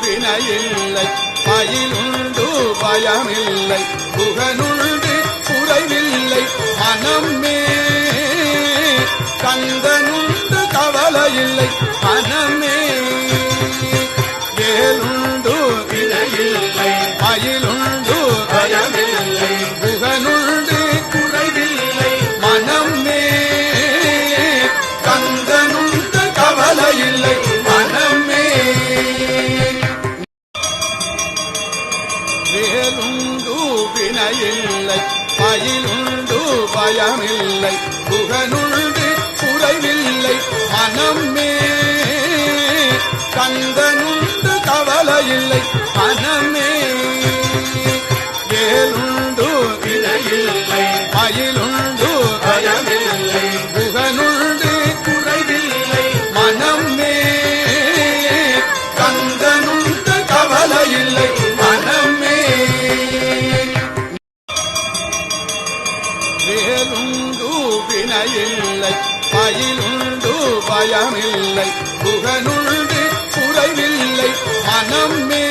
வினையில்லை மயிலுண்டு பயமில்லை புகனுண்டு குறைவில்லை மனமே கந்தனுண்டு கவலையில்லை மனமே வேலுண்டு வினையில்லை மயிலுண்டு பயமில்லை புகனுண்டு குறைவில்லை மனமே கந்தனுண்டு கவலையில்லை மனமே வேலுண்டு வினையில்லை மயிலுண்டு பயமில்லை புகனுண்டு குறைவில்லை மனமே கந்தனுண்டு கவலையில்லை மனமே வேலுண்டு வினையில்லை மயிலுண்டு பயமில்லை புகனுண்டு குறைவில்லை மனமே கந்தனுண்டு கவலையில்லை மனமே வேலுண்டு வினையில்லை மயிலுண்டு பயமில்லை புகனுண்டு குறைவில்லை மனமே